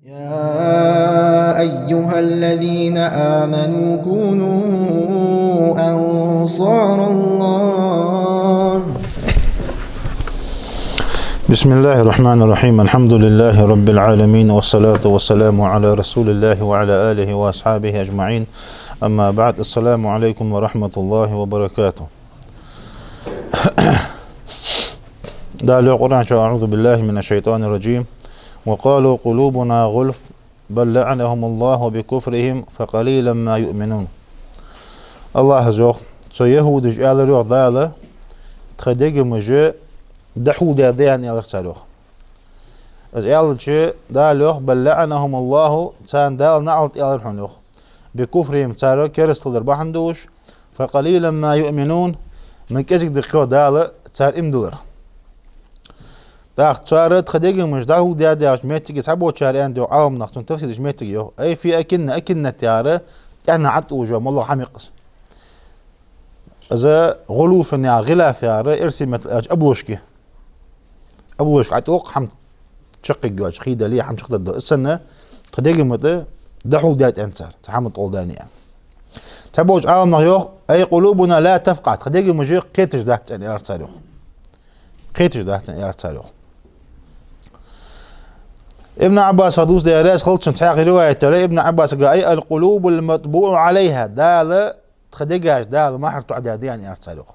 يا أيها الذين آمنوا كونوا أنصار الله. بسم الله الرحمن الرحيم. الحمد لله رب العالمين، والصلاة والسلام على رسول الله وعلى آله وأصحابه أجمعين. أما بعد، السلام عليكم ورحمة الله وبركاته. دال القرآن أعوذ بالله من الشيطان الرجيم. وقالوا قلوبنا غلف بل لعنهم الله بكفرهم فقليلا ما يؤمنون. الله زوج سو يهود جعل روح ضالة تخدق مجا دحو داديان يرسلوه از يالجي دالوخ بل لعنهم الله تان دال نعلت يالرحنوخ بكفرهم تارو كرسل دربحندوش فقليلا ما يؤمنون من كزك دقيقة دالة تار امدلر داخ تشارت خديجة مش داهو داداش ميتيجي سحبو تشاريان دو عالم نختون تفسير ميتيجي اي في اكن تيارة يعني عط وجو والله حميقس اذا غلوف النار غلاف يارة ارسي مثل ابلوشكي عتوق حم تشقق جواج خيدة ليه حم تشقق الدو السنة خديجة متى دحو داد انسار تحمل طولداني يعني تبوج عالم نغيوخ اي قلوبنا لا تفقد خديجة مجي قيتش دهت يعني ارسالوخ قيتش دهت يعني ارسالوخ ابن عباس هدوس ديراس خلص تحقق رواية ابن عباس قال اي القلوب المطبوع عليها دالة تخديجاش دالة ما حرتو عداديان يعني ارسالوخ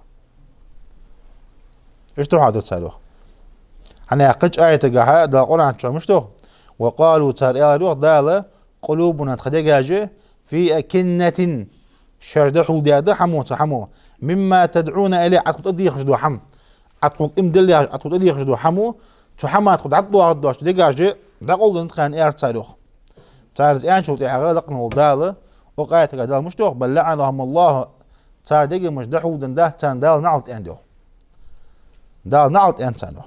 ايش تروح عدد سالوخ حنا قج آية قاها دا القرآن شو مشتو وقالوا تار روح دالة قلوبنا تخديجاج في أكنة شردحو دادا حمو مما تدعون إليه عطو تدي يخشدو حم عطو امدلي عطو تدي يخشدو حمو تحمى تخد عطو ديجاج دا قول نتخان اير تسالوخ تارز ايان شو تيحا لقنو دالة وقاية قادال مشتو بل لعنهم الله تار ديجي مجدحو دنده تان دال نعلت اندو دال نعلت انسانو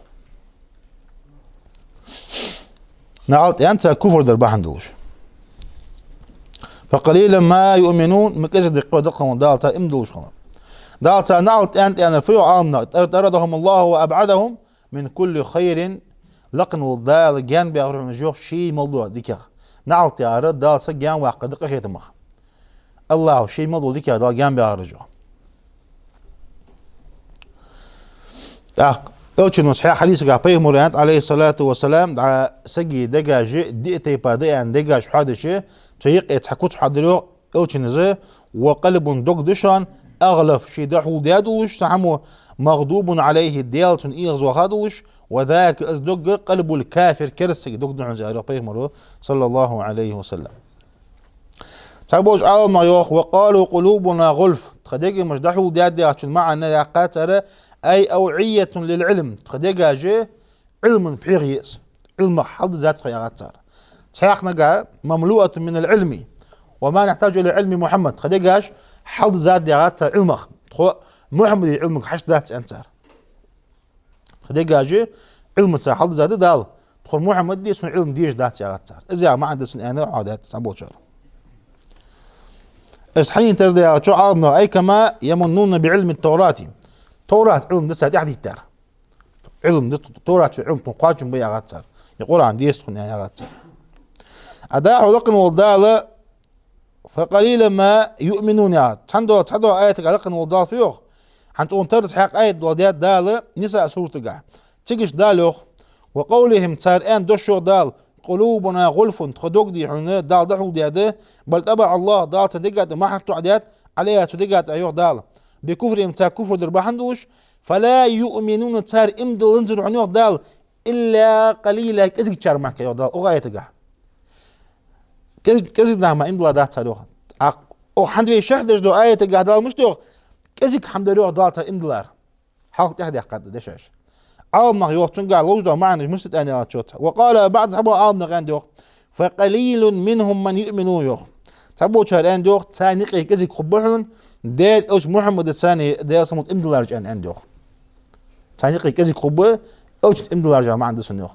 نعلت انت كفر دربحندوش فقليلا ما يؤمنون مكزد دقهم دالتا امدوش خلاص دالتا نعلت انت انا فيو عامنا طردهم الله وابعدهم من كل خير لقنو دال جان بيغرو نجوخ شي موضوع ديكا نعلت يا رد دال سجان واقع دقه خيتمخ الله شي موضوع ديكا دال جان بيغرجو اوتشنو صحيح حديث قال بيغمريانت عليه الصلاة والسلام دع سجي دجاج ديتي بادي عن دجاج حادشة تيق يتحكوت حادلو اوتشنزه وقلب دقدشان اغلف شي دحو ديادوش تعمو مغضوب عليه ديالتون ايغز وخادوش وذاك ازدق قلب الكافر كرسك دقدن زي بيغمرو صلى الله عليه وسلم تابوج عاو ما يوخ وقالوا قلوبنا غلف تخديق مش دحو ديادي معنا يا قاتره أي أوعية للعلم تخديجا علم بحيغيس علم حد ذات خيارات صار سياقنا قال مملوءة من العلم وما نحتاج إلى علم محمد تخديجاش حد ذات ديغات علمك محمد علمك حش ذات أنصار تخديجا علم صار حد ذات دال تخل محمد دي اسمه علم ديش ذات ديغات صار إذا ما عندك أنا عادات سبوت شهر استحين تردي شو عارضنا أي كما يمنون بعلم التوراة توراة علم ده سادي حديث تار علم ده توراة علم تنقاجم بيا غاتسار يقول عن ديست خن يعني غاتسار أداء لقن والدالة فقليلا ما يؤمنون يا تحدوا آية لقن والدال فيوخ حنتقول ترس حق آية وديات دالة نساء سورة تقع تيجش دالوخ وقولهم تار ان دوشو دال قلوبنا غلف تخدوك دي حنا دال دحو دياده بل تبع الله دال تدقات ما حطوا عديات عليها تدقات ايوه دال بكفرهم تار كفر دربحندوش فلا يؤمنون تار امدل انزل عنيوه دال إلا قليلا كذلك تشار معك يوه دال أغاية تقع كذلك نعم امدل دال تاروها او حندوي شرح دش دو آية تقع دال مش دوغ كذلك حمد روح دال تار امدلار حاول تحدي حقاد دشاش عالم نغيوه تنقع الوجود معنا مشتت اني اتشوتها وقال بعد صحبه عالم نغيان دوغ فقليل منهم من يؤمنون يوغ صحبه شهرين دوغ تانيقي كذلك خبحون ديل اوش محمد الثاني ديل صمت امدلارج ان عندوخ تانيقي كذلك خبه اوش امدلارج ما عنده سنوخ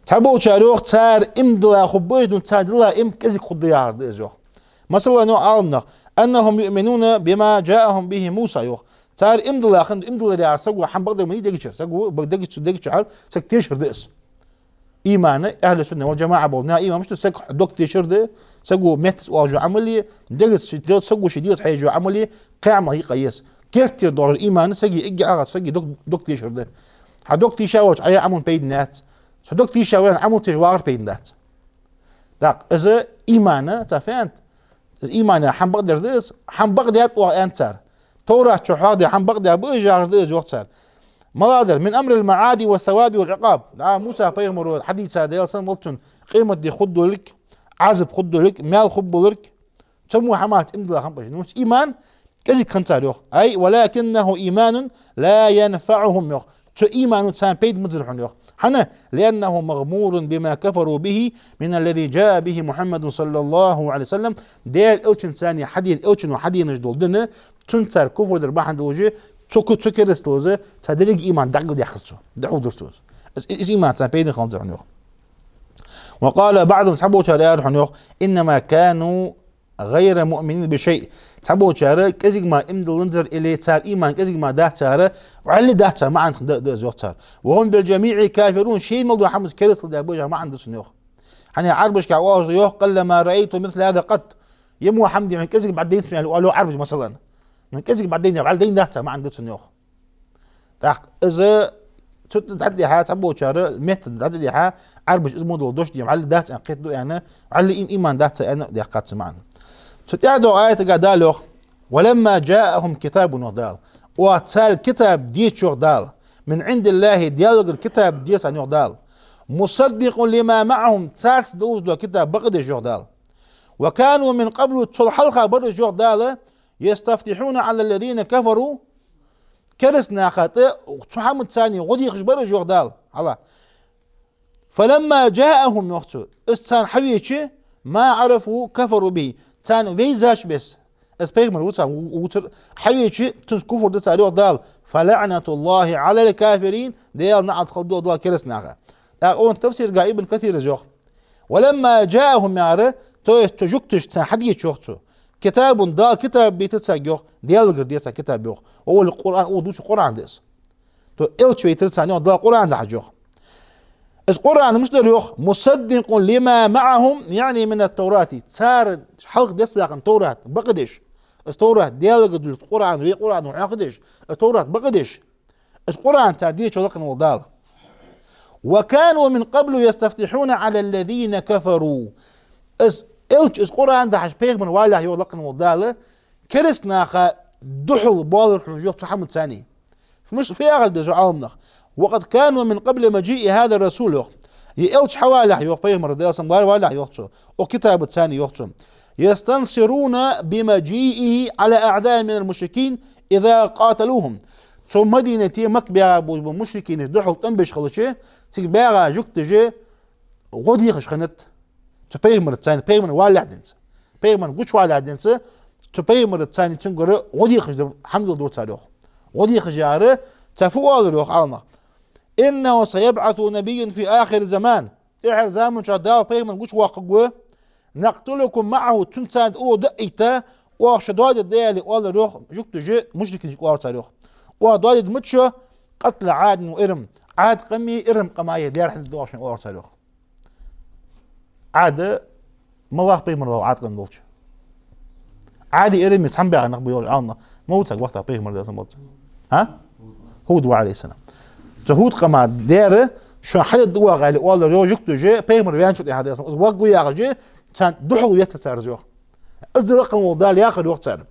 تابو شاروخ تار امدلا خبه دون تار دلا ام كذلك خديار ديزوخ مثلا نوع عالمنا انهم يؤمنون بما جاءهم به موسى يوخ تار امدلا خند امدلا يا سقوا حم بقدر ما يدقشر سقوا بقدقش دقشر سكتيشر ديس إيمان أهل السنة والجماعة بولنا إيمان مش تسق دوك تشرد سقوا متس واجو عملي دقس سقوا شديد حيجو عملي قاعمة هي قيس كيرتير دور الإيمان سقي إجا سقي دوك تشرد حدوك تشاوش عيا عمون بيدنات سدوك تشاوين عمون تجوار بيدنات داق إذا إيمانه تفهمت الإيمان حم بقدر ذس حم بقدر يطوع أنتر توراة شحادي حم بقدر بيجار ذس وقتر مصادر من أمر المعادي والثواب والعقاب موسى بيغمر حديث هذا يلسن ملتون قيمة دي خدوا لك عزب خدوا لك مال خبوا لك سموا حمات امدلا خمبش نوش إيمان كذي كنتار يوخ أي ولكنه إيمان لا ينفعهم يوخ تو إيمان تسان بيد مزرحون يوخ حنا لأنه مغمور بما كفروا به من الذي جاء به محمد صلى الله عليه وسلم ديال إلشن ثاني حديث إلشن وحديث نجدول دنه تنتر كفر درباحن دوجه تكو كريستوزه تدريج إيمان دعو دي أخرسو دعو درسوز إيش إيمان تسان بيد خنزرحون يوخ وقال بعضهم سحبوا شاريار حنيوخ إنما كانوا غير مؤمنين بشيء سحبوا شارع كذي ما إمدل ننظر إليه صار إيمان كذي ما ده شارع وعلي ده شارع ما عند ده زوج شارع وهم بالجميع كافرون شيء موضوع حمد كريس ده بوجه ما عنده سنيوخ يعني عربش كعواج يوخ قل ما رأيت مثل هذا قط يمو حمدي من كذي بعدين يعني قالوا عربش مثلا من كذي بعدين بعدين ده ما عنده سنيوخ إذا تتعدي حا تبو شارع مت تتعدي حا عربش اسمه دوش دي على ده أنقيت دو يعني على إيمان ده أنا دي قات معنا تتعدوا آية قدالوخ ولما جاءهم كتاب نغدال واتسال كتاب دي شغدال من عند الله ديالوغ الكتاب دي سنغدال مصدق لما معهم تارس دوز دو كتاب بقد شغدال وكانوا من قبل تلحلقة بر شغدال يستفتحون على الذين كفروا كرسنا خاطئ وتحمد ثاني غدي خشبر شغدال الله فلما جاءهم يختو استان حويتش ما عرفوا كفروا به تان ويزاش بس اسبيغمر وتر حويتش تكفر ده ساريو دال فلعنة الله على الكافرين ديال نعت خلدو دال كرسنا اون تفسير قايب كثير زوخ ولما جاءهم يعرف تجكتش تان حديث يختو كتاب دا كتاب بيتساجوخ ديال غرديسا كتاب يوخ هو القرآن او دوش القرآن ديس تو إلشوي ترسانيو دا القرآن دا جوخ القرآن مش يوخ مصدق لما معهم يعني من التوراة صار حلق دساق التوراة بقدش التوراة ديال القرآن وهي قرآن وعقدش التوراة بقدش القرآن ترديش ولقن وضال وكانوا من قبل يستفتحون على الذين كفروا القرآن ده حش بيغمن والله يولقن وضال كرسنا دحل بالر حجوق محمد ثاني مش في أغل دجو عالمنا وقد كانوا من قبل مجيء هذا الرسول يألش حوالي يوخ بيغمر ديالسن والله يوخشو وكتاب ثاني يوخشو يستنصرون بمجيئه على أعداء من المشركين إذا قاتلوهم ثم مدينة مكبيا بالمشركين دحل تنبش خلشي تكبيا جوك تجي غودي خشخنت تبيغمر الثاني بيغمر والله دنس بيغمر قوش والله دنس تبيغمر الثاني تنقر غودي خش حمد الدور تاريخ غودي خجاره تفوال اليوخ عالنا إنه سيبعث نبي في آخر زمان إحر زامن شدال بيغمر قوش واققوه نقتلكم معه تنسان أولو دقيتا وشدواد الديالي وقال اليوخ جوك تجي مشركين جوار تاريخ ودواد متشو قتل عاد وإرم عاد قمي إرم قماية ديار حد دواشن وقار تاريخ عاد مواق بيغمر عاد قم دولش عادي إرم يتحن بيها نقبي يقول عالنا موتك وقتها بيغمر ديالسن موت ها هود عليه السلام هود قما ديره شو حد دوا غالي والله جو جوك تجي بيغمر بيان شو هذا اصلا وقو يا جي كان دحو يتسار زوخ از رقم وضال ياخذ وقت صار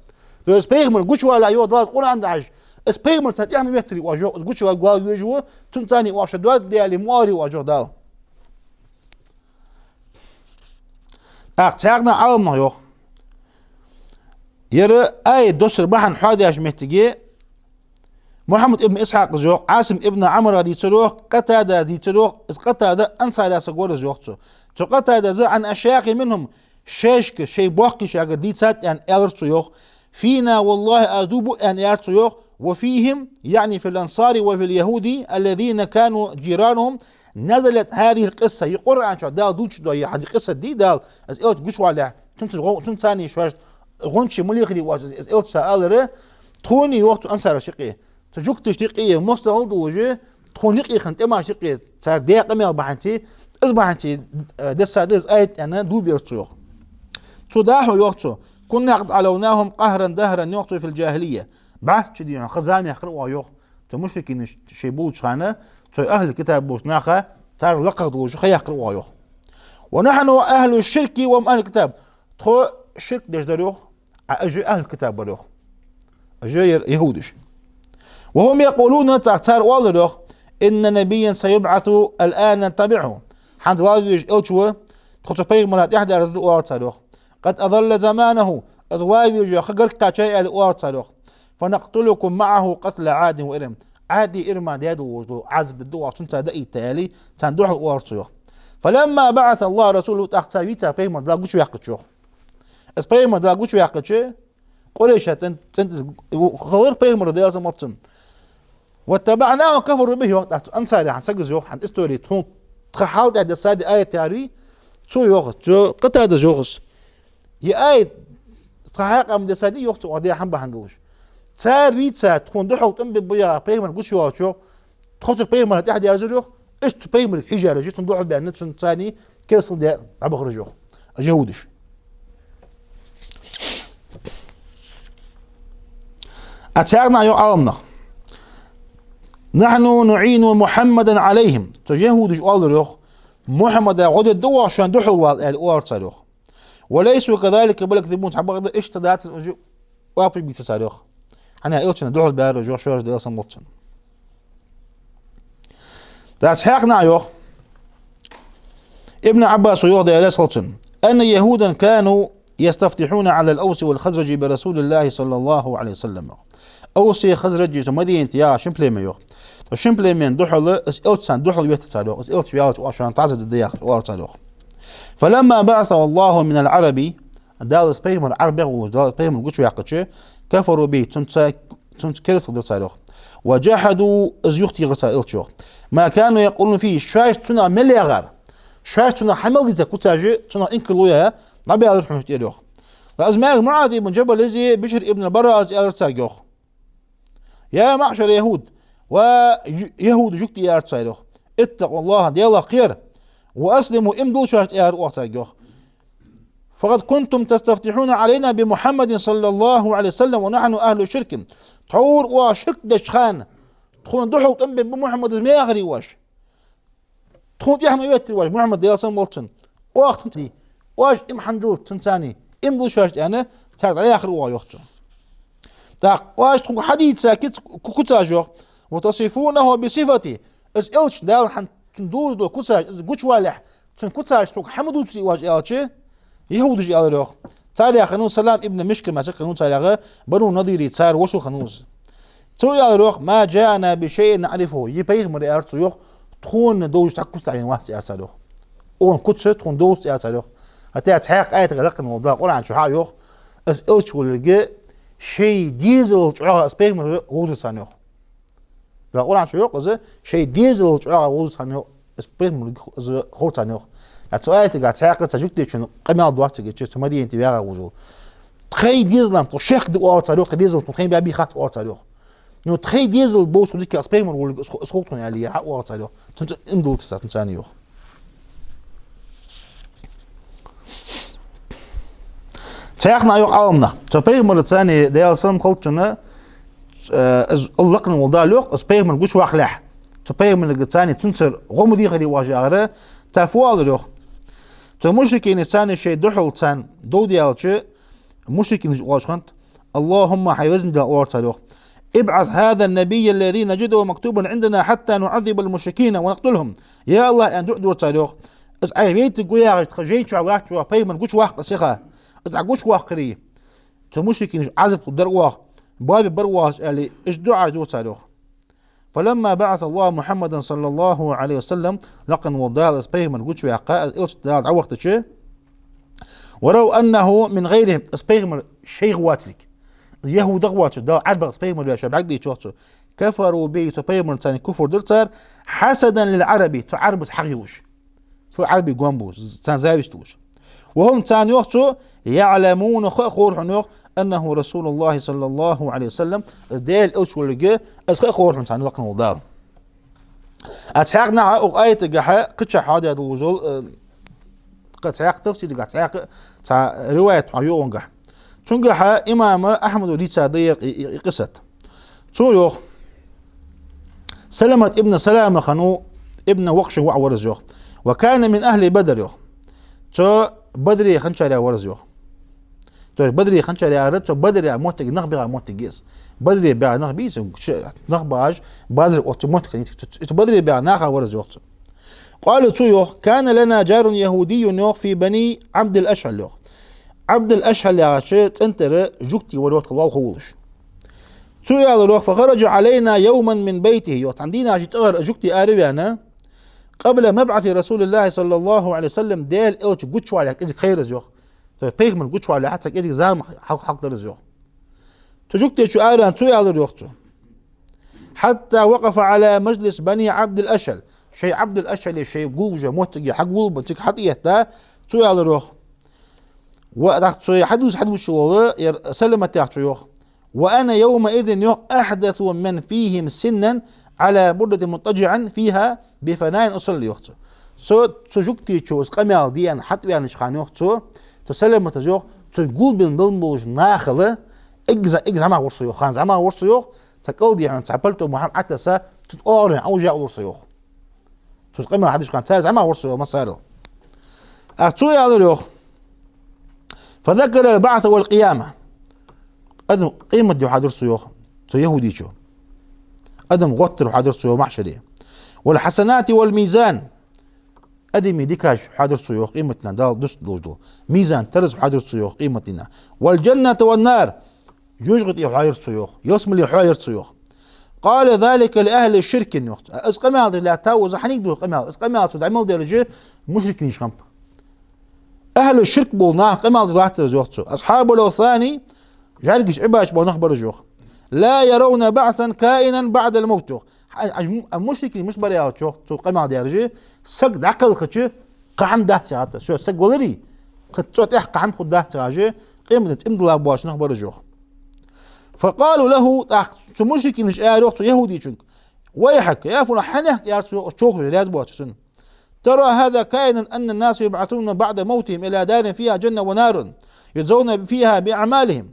بس بيغمر قوش ولا يو ضال قول عند عاش اس بيغمر سات يعني يتري واجو قوش وقال يجو تنتاني واش دوات ديالي مواري واجو دال اختارنا عالم يو يرى اي دوسر بحن حادي مهتجي محمد ابن إسحاق زوق عاصم ابن عمرو دي تروح قتادة دي تروح قتادة أنصار يا سجور زوقته قتادة ذا عن أشياخ منهم شيشك شيء باقي شاقر دي سات يعني أرتيوخ فينا والله أذوب أن أرتيوخ وفيهم يعني في الأنصار وفي اليهودي الذين كانوا جيرانهم نزلت هذه القصة يقرأ عن شو دال دوتش دو هذه القصة دي دال از إلت جوش ولا تنتاني شوش غنش مليخدي واش از إلت سألره توني وقت أنصار شقيه تجوك تشتقيه مستغل دوجه تخونيقي خنت ما شقيه صار دقيقه ما بحنتي اسمع انت دس آية أنا دوب يرتوخ تداحو يوتو كنا قد علوناهم قهرا دهرا يوتو في الجاهلية بعد شدي يعني خزان يخروا يوخ تو مشركين شيبول شخانة تو أهل الكتاب بوش ناخا تار لقد وش خيخروا يوخ ونحن أهل الشرك وهم أهل الكتاب تخو الشرك ديش دروخ أجي أهل الكتاب بروخ أجي يهودش وهم يقولون تختار والروخ إن نبيا سيبعث الآن نتبعه حد واجيش إلشوا تخطو بيغمرات إحدى رزق وارتروخ قد أظل زمانه أزواجه خقر كاشيء الوارتروخ فنقتلكم معه قتل عاد وإرم عادي إرما ديادو وجدو عزب الدواء تنسى دقي التالي تندوح الوارتروخ فلما بعث الله رسوله تختاويتا بيغمر دا قوش ويقتشوخ اس بيغمر دا قوش ويقتشو قريشة تنت خور بيغمر دا يازم مطم واتبعناه كفروا به وقت أنصاري عن سجز يوخ عن استوري تون تحاول عند السادة آية تاري شو يوخ شو قطع هذا جوخس يا آية تحقق من السادة يوخ وعدي حنب هندلش تاري تكون دحول تم بيا بيمن قش يوخ تخص بيمن تحد يرجع يوخ إيش بيمن حجارة جيت ندحول بأن ثاني كيف صدق عبخ رجوخ أجهودش أتعرنا يو عالمنا نحن نعين محمدا عليهم تجهود الروخ محمد غد الدوا عشان دحوا الأرض وليسوا كذلك بل يكذبون حبغ ايش تدات وابي بيتسارخ انا قلتنا دحوا البار جو شوش دي اصلا مطن ذات حقنا يوخ ابن عباس يوضي عليه صلتن ان يهودا كانوا يستفتحون على الاوس والخزرج برسول الله صلى الله عليه وسلم اوسي خزرج مدينه يا شمبليمه يوخ وشمبليمين دحول اس إلتسان دحول يتسالوخ اس إلتس يالوخ عشان تعزد الدياخ وارتالوخ فلما بعثه الله من العربي دالس بيهم العربي ودالس بيهم القش ويقتش كفروا به تنت كيس ودسالوخ وجحدوا از يختي غسال إلتشوخ ما كانوا يقولون فيه شاش تنا مليغر شاش تنا حمل دي كوتاجي تنا انكلويا نبي على الحوش ديالوخ فازمال معاذ بن جبل الذي بشر ابن البراء از ارسالوخ يا معشر يهود ويهود جكتي يا ارتسالوخ اتقوا الله ديالله خير واسلموا امدوا شاش يا ارتسالوخ فقد كنتم تستفتحون علينا بمحمد صلى الله عليه وسلم ونحن اهل شرك تحور وشرك دشخان تخون دحو تنبي بمحمد الميغري واش تخون يحمي يوتي واش محمد ديالسن مولتن وقت تنتي واش ام حندل تنساني امدوا شاش انا تارد على اخر وايوختو تا واش تخون حديث ساكت كوتاجو وتصفونه بصفتي اس إلش دال حن تندوز دو كوتاج قوش والح تن كوتاج توك حمدو تري واش إلشي يهود جي على تاري خنوس سلام ابن مشكل ما شك خنوس على بنو نظيري تار وشو خنوس تو يا روح ما جاءنا بشيء نعرفه يبيغ مري ارتو يوخ تخون دوج تاكوس تعين واحد ارسلوخ اون كوتس تخون دوج ارسلوخ حتى تحقق ايه غلق الموضوع قران شو يوخ اس إلش ولقى شيء ديزل تعا اسبيغ مري وود سانيوخ لا قران شو يوخ شيء ديزل تعا وود سانيوخ اسبيغ مري خو سانيوخ أتوقع تقعد ساقط تجوك شنو قيمة الضوء تجي شو مدي أنت بيعرف وجود تخيل ديزل تشيخ دي أورط عليه ديزل تخيل بيبي خط أورط عليه نو تخيل ديزل بوس وديك أسبيمر ولا سخوطون عليه حق أورط عليه تنت إندول تسات تنسانيو سياقنا يوق عالمنا تبيمر الثاني ده أصلا خلطنا اللقن والله لوق أسبيمر قش واخلح تبيمر الثاني تنسر غمدي غري واجعره تعرفوا هذا مشركين الثاني شيء دحول تان دودي على مشركين واشخنت اللهم حيوزن دا أورتالوخ ابعث هذا النبي الذي نجده مكتوبا عندنا حتى نعذب المشركين ونقتلهم يا الله أن دعو تالوخ اس اي بيت قويا تخجيت شو واحد شو بيمن قوش واحد صيغه اس قوش واحد قري مشركين عزب الدروه باب برواس اللي ايش دعاء دو تالوخ فلما بعث الله محمدا صلى الله عليه وسلم لقن وضال اسبيغمن قلت شوي عقاء إلش دال عوقت شيء ولو أنه من غيرهم اسبيغمن شيء غواتلك يهود غواتش دا عرب اسبيغمن يا شباب عقدي شوتو كفروا به اسبيغمن ثاني كفر درتر حسدا للعربي تعرب حقيوش تو عربي قوامبوس تان زاويشتوش وهم ثاني وقتو يعلمون خور حنوخ أنه رسول الله صلى الله عليه وسلم ديل إلش ولقى أسخي خور حن ثاني لقن وضال أتحقنا أو آية جحا قتش حاضر الوجول قد تحق تفسير قد تحق رواية عيون جح تنجح إمام أحمد ودي صديق قصة تقول سلمة ابن سلامة خنو ابن وقش وعورز يوخ وكان من أهل بدر يوخ تو بدري خنشاري ورز يوخ تو بدري خنشاري عرض تو بدري موت نخبي موت جيس بدري بيع نخبي نخباج بازر اوتوماتيك تو بدري بيع ناخا ورز يوخ قالوا تو يوخ كان لنا جار يهودي يوخ في بني عبد الأشهل يوخ عبد الأشهل يا شيت انتر جوكتي ولوت الله خولش تو يا يوخ فخرج علينا يوما من بيته يوخ عندنا تغر جوكتي آربي أنا قبل مبعث رسول الله صلى الله عليه وسلم ديل إلش قدشوا عليك إذا خير زيوخ تو بيغمن قدشوا على حتى إذا زام حق در زيوخ تجوكتي شو آران تو يا يوخ حتى وقف على مجلس بني عبد الأشهل شيء عبد الأشهل شيء قول موت حق قول بتك حقيقة تا تو يا يوخ وقت شو حد شو سلمت يا يوخ وأنا يومئذ يوخ أحدث من فيهم سنا على بردة مضطجعا فيها بفناء أصلي يوخ سو تجوكتي شو اسقمال ديان حتى يعني شخان يوخ تسلمت يوخ تقول بالبلموج ناخله اجزع ما ورصو يوخ خان زعما ورصو يوخ تقول دي عن تعبلتو محمد حتى سا تتقارن أو جاء ورصو يوخ تسقمال حدش خان سار زعما ورصو ما صاروا أتو يا يوخ فذكر البعث والقيامة أدم قيمة دي حاضر سيوخ تو يهودي شو أدم غطر حاضر سيوخ محشري والحسنات والميزان أدمي ديكاش حاضر سيوخ قيمتنا دال دست دوجدو ميزان ترز حاضر سيوخ قيمتنا والجنة والنار يشغط يحاير سيوخ يصمل يحاير سيوخ قال ذلك لأهل الشرك النوخت اسقمات لا تاوز حنيك دول اسقمات ودعمل درجة مشركين شخمب أهل الشرك بولنا قمال ذات رزوخت أصحاب الأوثان جارجش عباش بونخبر جوخ لا يرون بعثا كائنا بعد الموت المشركين مش بريات شوخ تو قمال درجة سق عقل خش قعم ده ساعات شو سق ولري قد توت قعم خد ده ساعة قيمة امضلا باش نخبر جوخ فقالوا له شو مشركين مش قالوا يهودي شنك ويحك يا فلان حنك يا شوخ لازم بواتسن ترى هذا كائنا أن الناس يبعثون بعد موتهم إلى دار فيها جنة ونار يجزون فيها بأعمالهم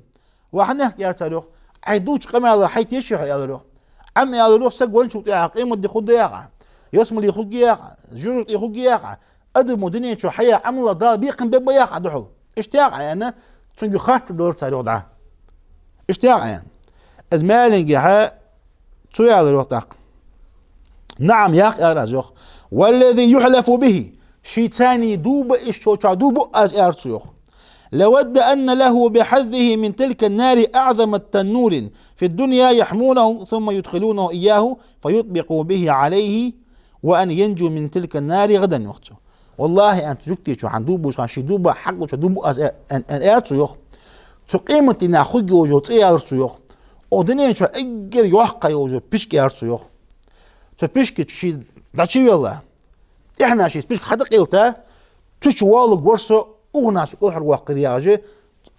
وحنك يا تروح عيدوش قمة حيث يشيح يا روح عم يا روح سق وين شو تياق قيمة دي خد ياقع يسمل يخد ياقع جرط يخد ياقع أدم دنيا شو حياة عمله ضال بيقن بيبا ياقع دحول اشتياق يعني تنجو خات دور تروح دعاه اشتياق يعني أزمالين جها شو يا روح تاق نعم ياق يا رزوخ والذي يحلف به شيطاني دوب إشتوشا دوب أز إرسيوخ لود أن له بحظه من تلك النار أعظم التنور في الدنيا يحمونه ثم يدخلونه إياه فيطبقوا به عليه وأن ينجو من تلك النار غدا يوخته والله أنت جكتي شو عن دوب وشان شي دوب حق شو دوب أز أن إرسيوخ تقيمة ناخذ يوجو إرسيوخ ودنيا شو أجر يوحق يوجو بيشك إرسيوخ تبيشك شي داشي والله احنا شي بيشك حدا قيلته تشوالق ورسو اغناس احر واقرياجي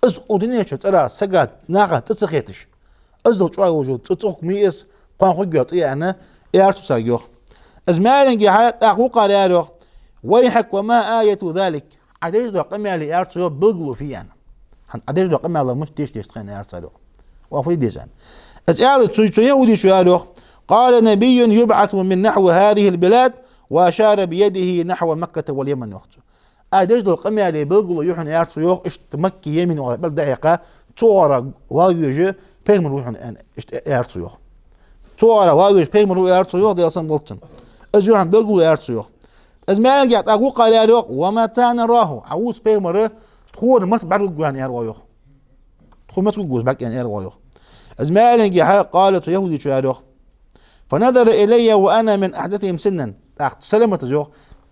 از ودنيا شو ترى سقات ناقه تسخيتش ازو شوي وجود تصوق ميس قان خجوت يعني ايرتو سايو ازمالنجي حياه اخو قالوا ويحك وما آية ذلك عديش دو قمي لي ايرتو بلغلو فيان عديش دو قمي مش ديش تخين ايرتو وافي ديزان از اعلى تسو يهودي شو قالوا قال نبي يبعث من نحو هذه البلاد وأشار بيده نحو مكة واليمن يخطو أديش دو قمي علي بلغلو يوحن يارتو يوخ اشت مكي يمن ولا بل دقيقة تورا وايوجي بيغمر يوحن يارتو يوخ تورا وايوجي بيغمر يارتو يوخ دي أصلا بلطن از يوحن بلغلو يارتو يوخ از مالن جات أقو قال يوخ ومتى نراه عوز بيغمر تخور مس بعرق يعني يارو يوخ تخور مس جوز باك يعني يارو يوخ از مالن جات قالت يهودي شو يارو فنظر إلي وأنا من أحدثهم سنا أخت سلمة جوخ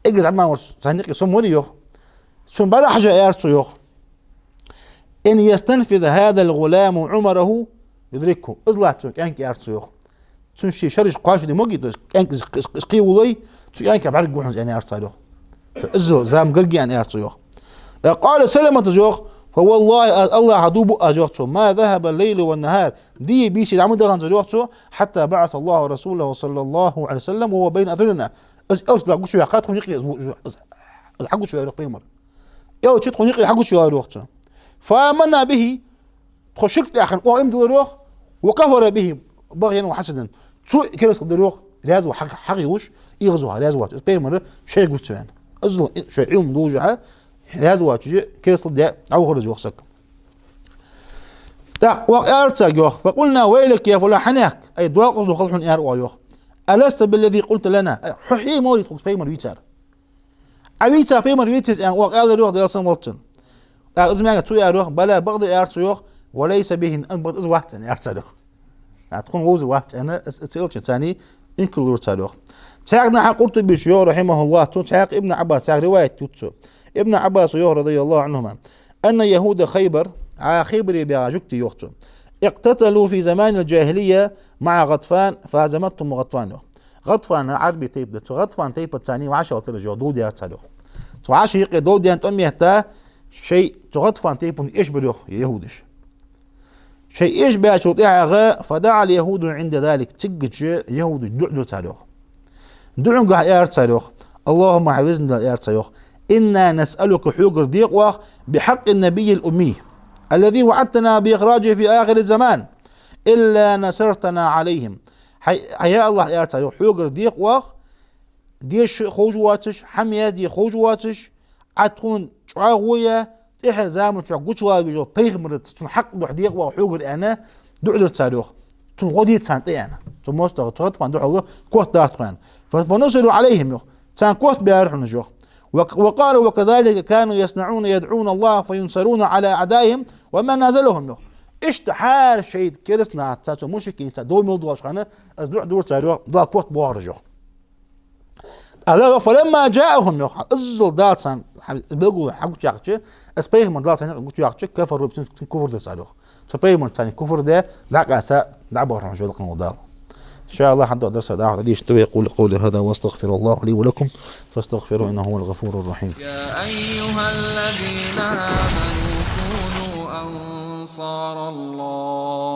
إجز عما ورس صنديق سمولي يوخ ثم بلا حاجة يارتو يوخ إن يستنفذ هذا الغلام عمره يدركه إزلعتو كأنك يارتو يوخ تنشي شرش قاش دي موجي كأنك سقيولي كأنك بعرق جوحن يعني يارتو يوخ إزل زام قرقي يعني يارتو يوخ قال سلمة جوخ فوالله الله عدوب أجوته ما ذهب الليل والنهار دي بيسي عمود غنزلوته حتى بعث الله رسوله صلى الله عليه وسلم وهو بين أثرنا أوش لا قشوا يقاتهم يقي الحق شو يروح بيمر يو تدخل يقي الحق شو يروح فآمنا به تخشكت يا أخي وإم دروخ وكفر به بغيا وحسدا سوء كلا صدروخ لازم حق يوش يغزوها لازم بيمر شيء قلت يعني أزل شيء يوم دوجها لازم كلا صدق أو خرج وخسك وقالت يوخ فقلنا ويلك يا فلان حناك أي دواء قصد خلح إيار ويوخ ألست بالذي قلت لنا حي موري تقص بيمر ويتار أبيتا بيمر ويتر يعني وقال الروح ده أصلا وقتن أزمع تو يا روح بلا بغض يا روح وليس به أن بغض واحد يعني أرسله تكون ووز واحد أنا سألت ثاني إن كل روح تعقنا قلت بشيو رحمه الله تعق ابن عباس رواية توتسو ابن عباس رضي الله عنهما أن يهود خيبر خيبر بيعجكت يوختو اقتتلوا في زمان الجاهلية مع غطفان فهزمتهم غطفان غطفان عربي تيب غطفان تيب الثاني وعشرة ترجع دود يرتلو تعاش يقي دود يعني أمي هتا شيء غطفان تيب إيش بريخ يهودش شيء إيش بيشوطيها غا فدعا اليهود عند ذلك تجج يهود دعو تاريخ دعو قاع يرتلوخ اللهم عوزنا يرتلوخ إنا نسألك حقر ديق بحق النبي الأمي الذي وعدتنا بإخراجه في آخر الزمان إلا نصرتنا عليهم يا الله يا رتلو حقر ديق ديش خوجواتش حمية دي خوجواتش عتكون شعاوية تحر زامن شعقوشوا بيجو بيغمر تكون حق ديق وحقر أنا دعو تاريخ تغودي سانتي أنا تموستغ تغطفان دعو الله كوت دارتقان فنصروا عليهم سان كوت بيارحوا نجوخ وقالوا وكذلك كانوا يصنعون يدعون الله فينصرون على أعدائهم وما نازلهم اشتحال شيء كرسنا تاتو مشكين دو ملدوش خانه از دور تاريخ دا كوت بوارجو فلما جاءهم ازل داتسان بيقولوا حقو تشاقش اسبيه من داتسان حقو تشاقش كفروا كفر ده صاروخ سبيه من ثاني كفر ده دعقاسا دعبوا رجل القنوضال إن شاء الله حتى درس دعوة دي اشتوي يقول قولي هذا واستغفر الله لي ولكم فاستغفروا إنه هو الغفور الرحيم. يا أيها الذين آمنوا كونوا أنصار الله